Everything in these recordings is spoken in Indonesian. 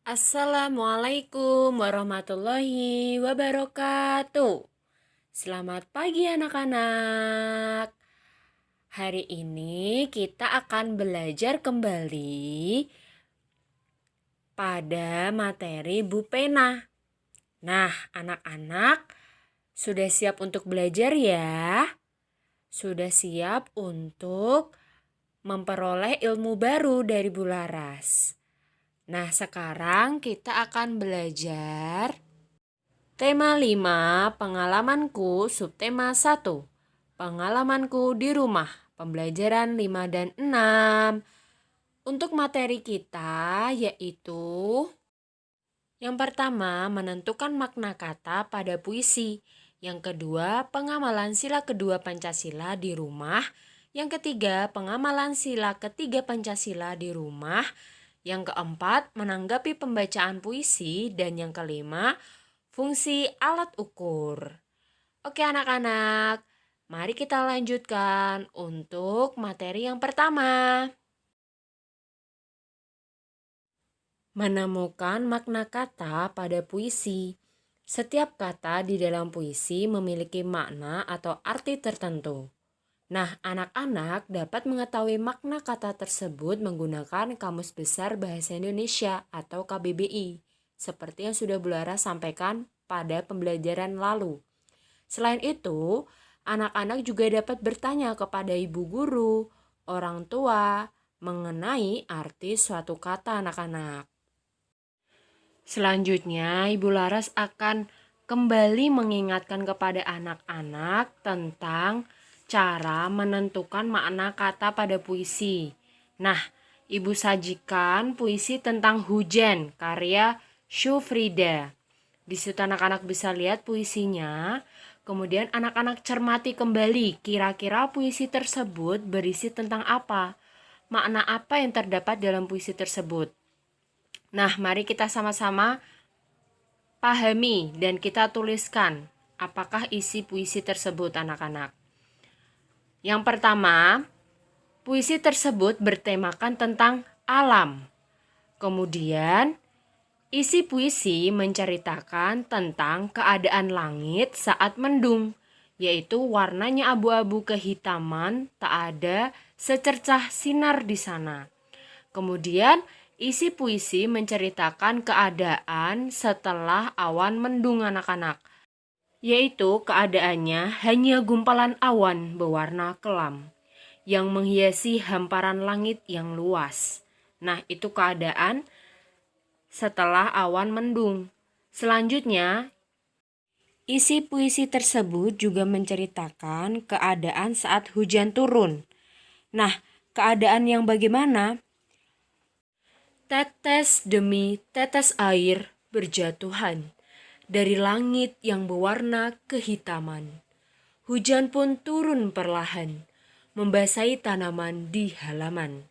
Assalamualaikum warahmatullahi wabarakatuh. Selamat pagi anak-anak. Hari ini kita akan belajar kembali pada materi Bu Pena. Nah, anak-anak sudah siap untuk belajar ya? Sudah siap untuk memperoleh ilmu baru dari Bu Laras. Nah, sekarang kita akan belajar tema 5, pengalamanku, subtema 1. Pengalamanku di rumah, pembelajaran 5 dan 6. Untuk materi kita yaitu yang pertama, menentukan makna kata pada puisi. Yang kedua, pengamalan sila kedua Pancasila di rumah. Yang ketiga, pengamalan sila ketiga Pancasila di rumah. Yang keempat, menanggapi pembacaan puisi. Dan yang kelima, fungsi alat ukur. Oke anak-anak, mari kita lanjutkan untuk materi yang pertama. Menemukan makna kata pada puisi. Setiap kata di dalam puisi memiliki makna atau arti tertentu. Nah, anak-anak dapat mengetahui makna kata tersebut menggunakan Kamus Besar Bahasa Indonesia atau KBBI, seperti yang sudah Bu Lara sampaikan pada pembelajaran lalu. Selain itu, anak-anak juga dapat bertanya kepada ibu guru, orang tua, mengenai arti suatu kata anak-anak. Selanjutnya, Ibu Laras akan kembali mengingatkan kepada anak-anak tentang cara menentukan makna kata pada puisi. Nah, Ibu sajikan puisi tentang hujan karya Syufrida. Di situ anak-anak bisa lihat puisinya. Kemudian anak-anak cermati kembali kira-kira puisi tersebut berisi tentang apa. Makna apa yang terdapat dalam puisi tersebut. Nah, mari kita sama-sama pahami dan kita tuliskan apakah isi puisi tersebut anak-anak. Yang pertama, puisi tersebut bertemakan tentang alam. Kemudian, isi puisi menceritakan tentang keadaan langit saat mendung, yaitu warnanya abu-abu kehitaman, tak ada secercah sinar di sana. Kemudian, isi puisi menceritakan keadaan setelah awan mendung anak-anak, yaitu keadaannya hanya gumpalan awan berwarna kelam yang menghiasi hamparan langit yang luas. Nah, itu keadaan setelah awan mendung. Selanjutnya, isi puisi tersebut juga menceritakan keadaan saat hujan turun. Nah, keadaan yang bagaimana? Tetes demi tetes air berjatuhan dari langit yang berwarna kehitaman. Hujan pun turun perlahan, membasahi tanaman di halaman.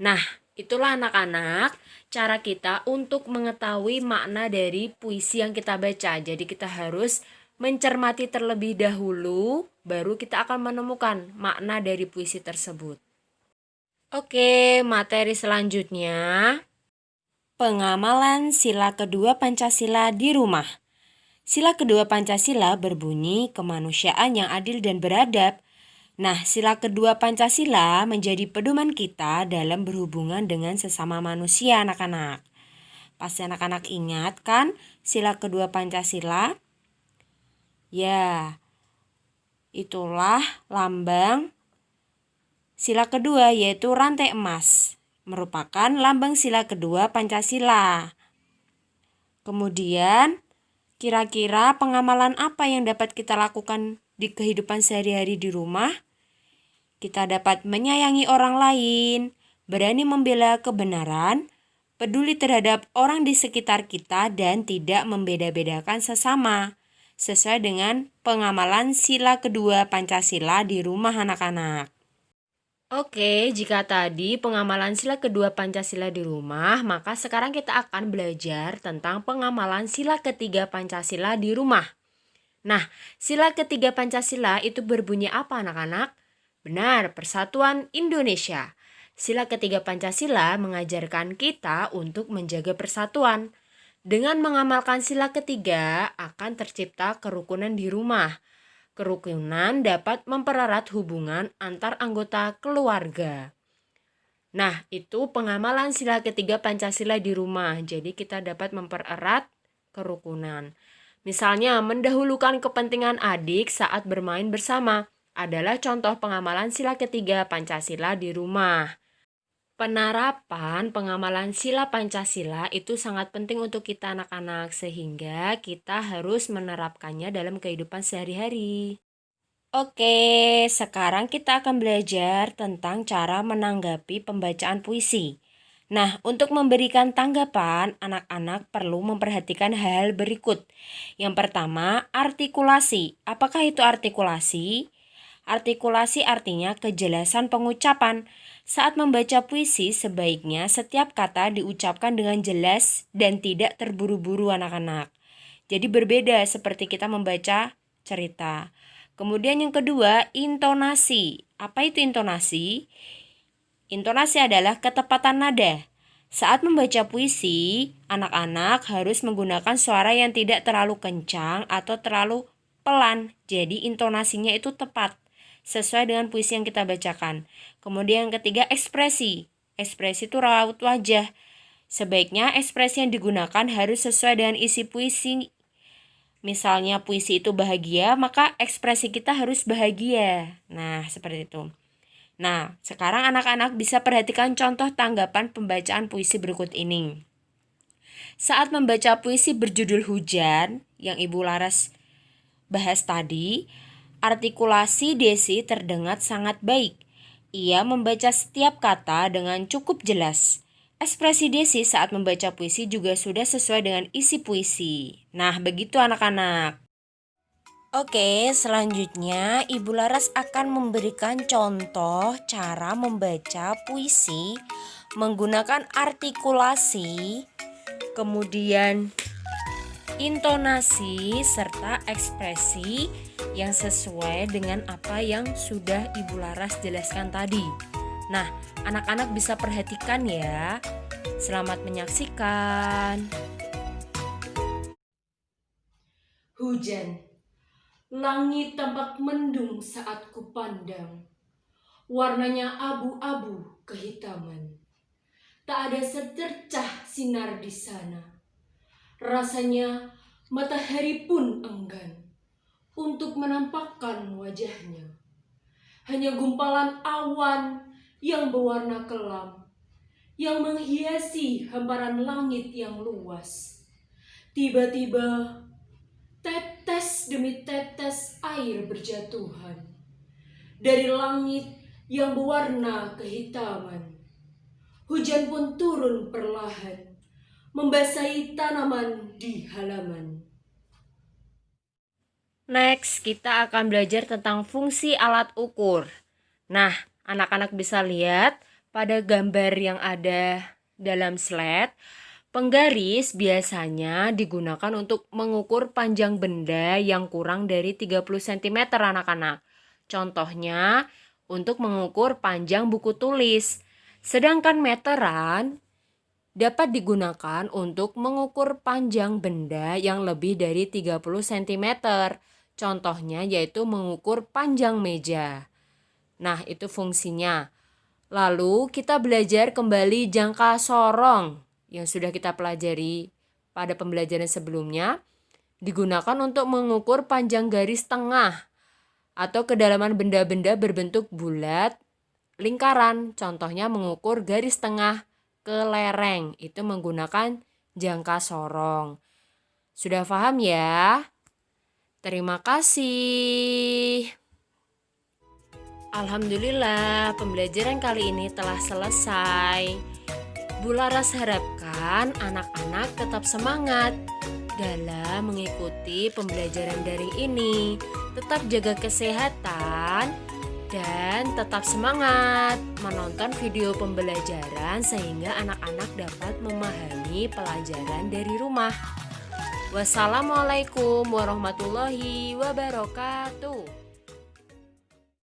Nah, itulah anak-anak cara kita untuk mengetahui makna dari puisi yang kita baca. Jadi kita harus mencermati terlebih dahulu, baru kita akan menemukan makna dari puisi tersebut. Oke, materi selanjutnya. Pengamalan sila kedua Pancasila di rumah. Sila kedua Pancasila berbunyi kemanusiaan yang adil dan beradab. Nah, sila kedua Pancasila menjadi pedoman kita dalam berhubungan dengan sesama manusia anak-anak. Pasti anak-anak ingat kan sila kedua Pancasila? Ya, itulah lambang sila kedua yaitu rantai emas, merupakan lambang sila kedua Pancasila. Kemudian, kira-kira pengamalan apa yang dapat kita lakukan di kehidupan sehari-hari di rumah? Kita dapat menyayangi orang lain, berani membela kebenaran, peduli terhadap orang di sekitar kita, dan tidak membeda-bedakan sesama, sesuai dengan pengamalan sila kedua Pancasila di rumah anak-anak. Oke, jika tadi pengamalan sila kedua Pancasila di rumah, maka sekarang kita akan belajar tentang pengamalan sila ketiga Pancasila di rumah. Nah, sila ketiga Pancasila itu berbunyi apa anak-anak? Benar, Persatuan Indonesia. Sila ketiga Pancasila mengajarkan kita untuk menjaga persatuan. Dengan mengamalkan sila ketiga akan tercipta kerukunan di rumah. Kerukunan dapat mempererat hubungan antar anggota keluarga. Nah, itu pengamalan sila ketiga Pancasila di rumah. Jadi kita dapat mempererat kerukunan. Misalnya, mendahulukan kepentingan adik saat bermain bersama adalah contoh pengamalan sila ketiga Pancasila di rumah. Penerapan pengamalan sila Pancasila itu sangat penting untuk kita anak-anak, sehingga kita harus menerapkannya dalam kehidupan sehari-hari. Oke, sekarang kita akan belajar tentang cara menanggapi pembacaan puisi. Nah, untuk memberikan tanggapan, anak-anak perlu memperhatikan hal berikut. Yang pertama, artikulasi. Apakah itu artikulasi? Artikulasi artinya kejelasan pengucapan. Saat membaca puisi, sebaiknya setiap kata diucapkan dengan jelas dan tidak terburu-buru anak-anak. Jadi berbeda seperti kita membaca cerita. Kemudian yang kedua, intonasi. Apa itu intonasi? Intonasi adalah ketepatan nada. Saat membaca puisi, anak-anak harus menggunakan suara yang tidak terlalu kencang atau terlalu pelan. Jadi intonasinya itu tepat, sesuai dengan puisi yang kita bacakan. Kemudian yang ketiga, ekspresi. Ekspresi itu raut wajah. Sebaiknya ekspresi yang digunakan harus sesuai dengan isi puisi. Misalnya puisi itu bahagia, maka ekspresi kita harus bahagia. Nah, seperti itu. Nah, sekarang anak-anak bisa perhatikan contoh tanggapan pembacaan puisi berikut ini. Saat membaca puisi berjudul Hujan, yang Ibu Laras bahas tadi, artikulasi Desi terdengar sangat baik. Ia membaca setiap kata dengan cukup jelas. Ekspresi Desi saat membaca puisi juga sudah sesuai dengan isi puisi. Nah, begitu anak-anak. Oke, selanjutnya Ibu Laras akan memberikan contoh cara membaca puisi menggunakan artikulasi, kemudian intonasi, serta ekspresi yang sesuai dengan apa yang sudah Ibu Laras jelaskan tadi. Nah, anak-anak bisa perhatikan ya. Selamat menyaksikan. Hujan. Langit tampak mendung saat kupandang. Warnanya abu-abu kehitaman. Tak ada secercah sinar di sana. Rasanya matahari pun enggan untuk menampakkan wajahnya. Hanya gumpalan awan yang berwarna kelam yang menghiasi hamparan langit yang luas. Tiba-tiba tetes demi tetes air berjatuhan dari langit yang berwarna kehitaman. Hujan pun turun perlahan, membasahi tanaman di halaman. Next, kita akan belajar tentang fungsi alat ukur. Nah, anak-anak bisa lihat pada gambar yang ada dalam slide, penggaris biasanya digunakan untuk mengukur panjang benda yang kurang dari 30 cm anak-anak. Contohnya, untuk mengukur panjang buku tulis. Sedangkan meteran dapat digunakan untuk mengukur panjang benda yang lebih dari 30 cm. Contohnya yaitu mengukur panjang meja. Nah, itu fungsinya. Lalu kita belajar kembali jangka sorong yang sudah kita pelajari pada pembelajaran sebelumnya, digunakan untuk mengukur panjang garis tengah atau kedalaman benda-benda berbentuk bulat, lingkaran. Contohnya mengukur garis tengah ke lereng, itu menggunakan jangka sorong. Sudah paham ya? Terima kasih. Alhamdulillah, pembelajaran kali ini telah selesai. Bu Laras harapkan anak-anak tetap semangat dalam mengikuti pembelajaran daring ini. Tetap jaga kesehatan dan tetap semangat menonton video pembelajaran sehingga anak-anak dapat memahami pelajaran dari rumah. Wassalamualaikum warahmatullahi wabarakatuh.